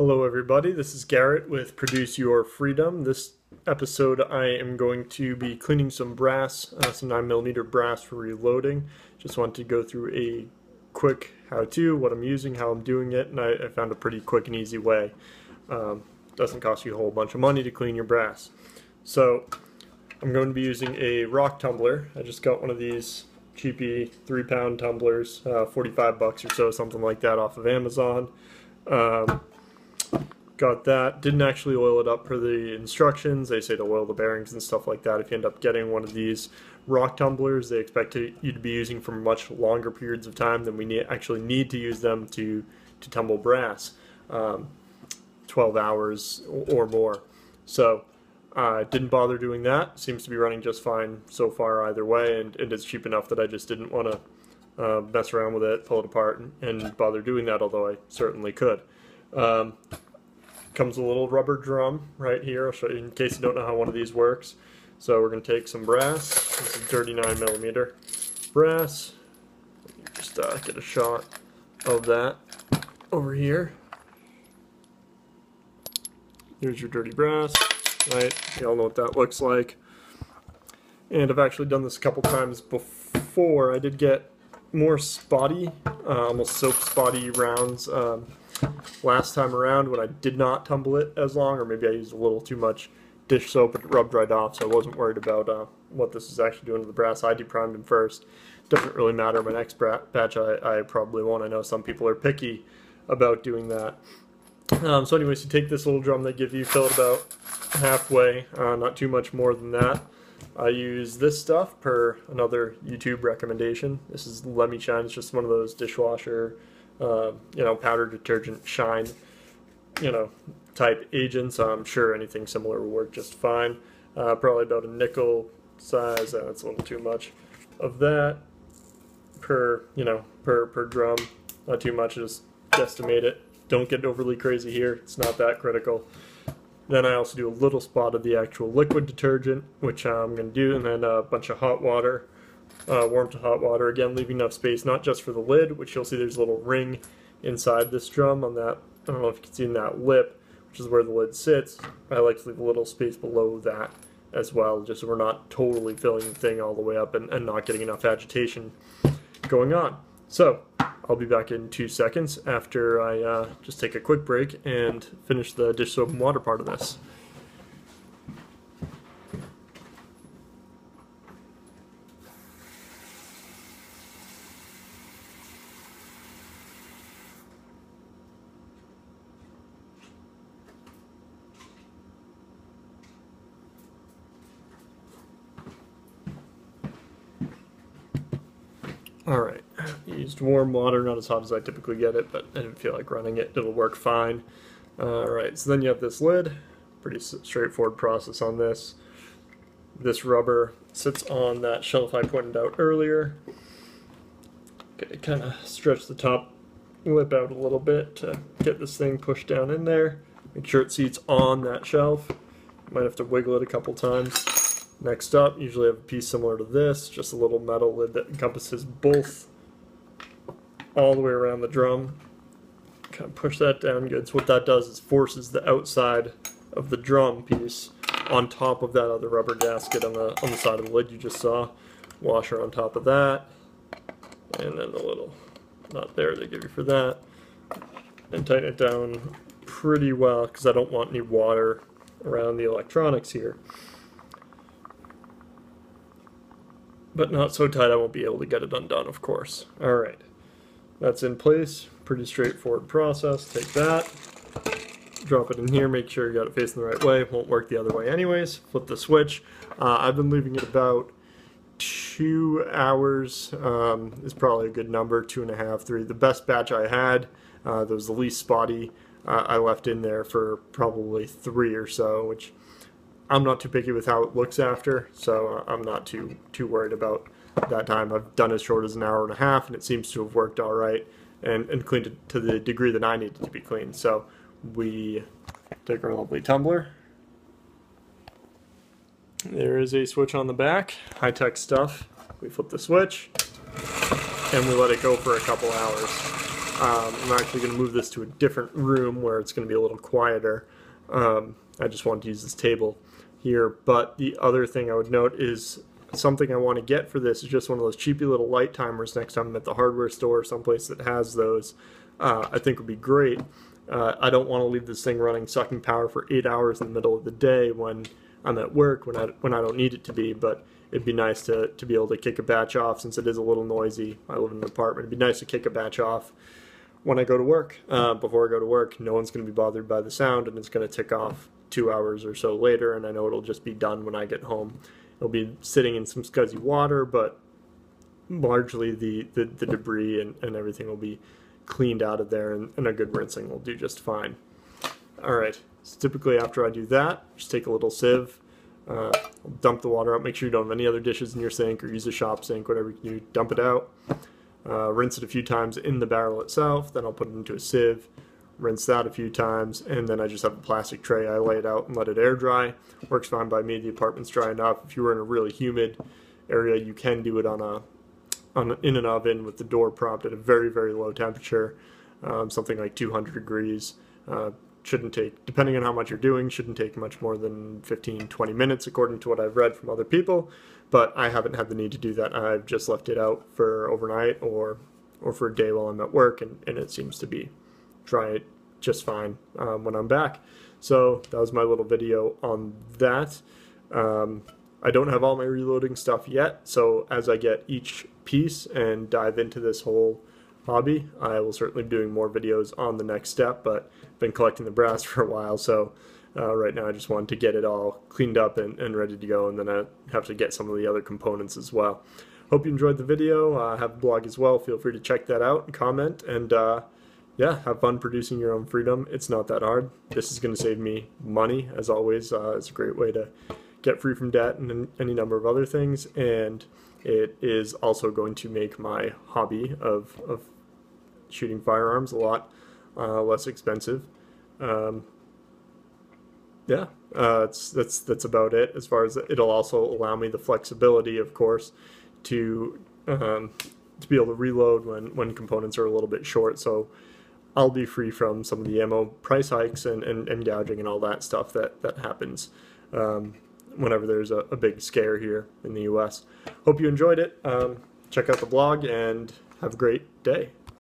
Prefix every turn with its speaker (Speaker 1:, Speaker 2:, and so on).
Speaker 1: Hello everybody, this is Garrett with Produce Your Freedom. This episode I am going to be cleaning some brass, some 9mm brass for reloading. Just wanted to go through a quick how-to, what I'm using, how I'm doing it, and I found a pretty quick and easy way. Doesn't cost you a whole bunch of money to clean your brass. So I'm going to be using a rock tumbler. I just got one of these cheapy 3-pound tumblers, 45 bucks or so, something like that, off of Amazon. Got that. Didn't actually oil it up per the instructions. They say to oil the bearings and stuff like that. If you end up getting one of these rock tumblers, they expect you to be using for much longer periods of time than we actually need to use them to tumble brass, 12 hours or more. So didn't bother doing that. Seems to be running just fine so far either way, and it's cheap enough that I just didn't want to mess around with it, pull it apart, and bother doing that, although I certainly could. Comes a little rubber drum right here. I'll show you in case you don't know how one of these works. So we're going to take some brass, some dirty 9mm brass. Just get a shot of that over here. Here's your dirty brass, right? You all know what that looks like. And I've actually done this a couple times before. I did get more spotty, almost soap spotty rounds last time around when I did not tumble it as long, or maybe I used a little too much dish soap and it rubbed right off, so I wasn't worried about what this is actually doing to the brass. I deprimed them first. Doesn't really matter. My next batch I probably won't. I know some people are picky about doing that. So anyways, you take this little drum they give you, fill it about halfway, not too much more than that. I use this stuff per another YouTube recommendation. This is Lemmy Shine. It's just one of those dishwasher powder detergent shine, type agents. I'm sure anything similar will work just fine. Probably about a nickel size. That's a little too much of that per drum. Not too much. Just guesstimate it. Don't get overly crazy here. It's not that critical. Then I also do a little spot of the actual liquid detergent, which I'm going to do, and then a bunch of hot water. Warm to hot water, again leaving enough space not just for the lid, which you'll see there's a little ring inside this drum on that, I don't know if you can see in that lip, which is where the lid sits. I like to leave a little space below that as well, just so we're not totally filling the thing all the way up and not getting enough agitation going on. So I'll be back in 2 seconds after I just take a quick break and finish the dish soap and water part of this. Alright, used warm water, not as hot as I typically get it, but I didn't feel like running it. It'll work fine. Alright, so then you have this lid. Pretty straightforward process on this. This rubber sits on that shelf I pointed out earlier. Okay, kind of stretch the top lip out a little bit to get this thing pushed down in there. Make sure it seats on that shelf. Might have to wiggle it a couple times. Next up, usually I have a piece similar to this, just a little metal lid that encompasses both all the way around the drum. Kind of push that down good. So what that does is forces the outside of the drum piece on top of that other rubber gasket on the side of the lid you just saw. Washer on top of that, and then the little nut there they give you for that. And tighten it down pretty well because I don't want any water around the electronics here. But not so tight I won't be able to get it undone, of course. Alright, that's in place. Pretty straightforward process. Take that, drop it in here, make sure you got it facing the right way. It won't work the other way anyways. Flip the switch. I've been leaving it about 2 hours, is probably a good number, 2.5, 3. The best batch I had, that was the least spotty, I left in there for probably 3 or so, which I'm not too picky with how it looks after, so I'm not too worried about that time. I've done as short as an hour and a half, and it seems to have worked all right and cleaned it to the degree that I needed to be cleaned. So we take our lovely tumbler. There is a switch on the back, high-tech stuff. We flip the switch, and we let it go for a couple hours. I'm actually going to move this to a different room where it's going to be a little quieter. I just wanted to use this table here, but the other thing I would note is something I want to get for this is just one of those cheapy little light timers next time I'm at the hardware store or someplace that has those. I think would be great. I don't want to leave this thing running, sucking power for 8 hours in the middle of the day when I'm at work, when I don't need it to be, but it'd be nice to be able to kick a batch off since it is a little noisy. I live in an apartment. It'd be nice to kick a batch off when I go to work. Before I go to work, no one's going to be bothered by the sound, and it's going to tick off 2 hours or so later, and I know it'll just be done when I get home. It'll be sitting in some scuzzy water, but largely the debris and everything will be cleaned out of there, and a good rinsing will do just fine. Alright, so typically after I do that, just take a little sieve, dump the water out, make sure you don't have any other dishes in your sink or use a shop sink, whatever you can do, dump it out. Rinse it a few times in the barrel itself, then I'll put it into a sieve, rinse that a few times, and then I just have a plastic tray. I lay it out and let it air dry. Works fine by me. The apartment's dry enough. If you were in a really humid area, you can do it in an oven with the door propped at a very, very low temperature, something like 200 degrees. Shouldn't take, depending on how much you're doing, shouldn't take much more than 15-20 minutes according to what I've read from other people, but I haven't had the need to do that. I've just left it out for overnight or for a day while I'm at work, and it seems to be dry just fine when I'm back. So that was my little video on that. I don't have all my reloading stuff yet, so as I get each piece and dive into this whole hobby, I will certainly be doing more videos on the next step, but I've been collecting the brass for a while, so right now I just wanted to get it all cleaned up and ready to go, and then I have to get some of the other components as well. Hope you enjoyed the video. I have a blog as well. Feel free to check that out and comment, and yeah, have fun producing your own freedom. It's not that hard. This is going to save me money, as always. It's a great way to get free from debt and any number of other things, and it is also going to make my hobby of shooting firearms a lot less expensive. Yeah, that's about it. As far as it'll also allow me the flexibility, of course, to be able to reload when components are a little bit short. So I'll be free from some of the ammo price hikes and gouging and all that stuff that happens whenever there's a big scare here in the US. Hope you enjoyed it. Check out the blog and have a great day.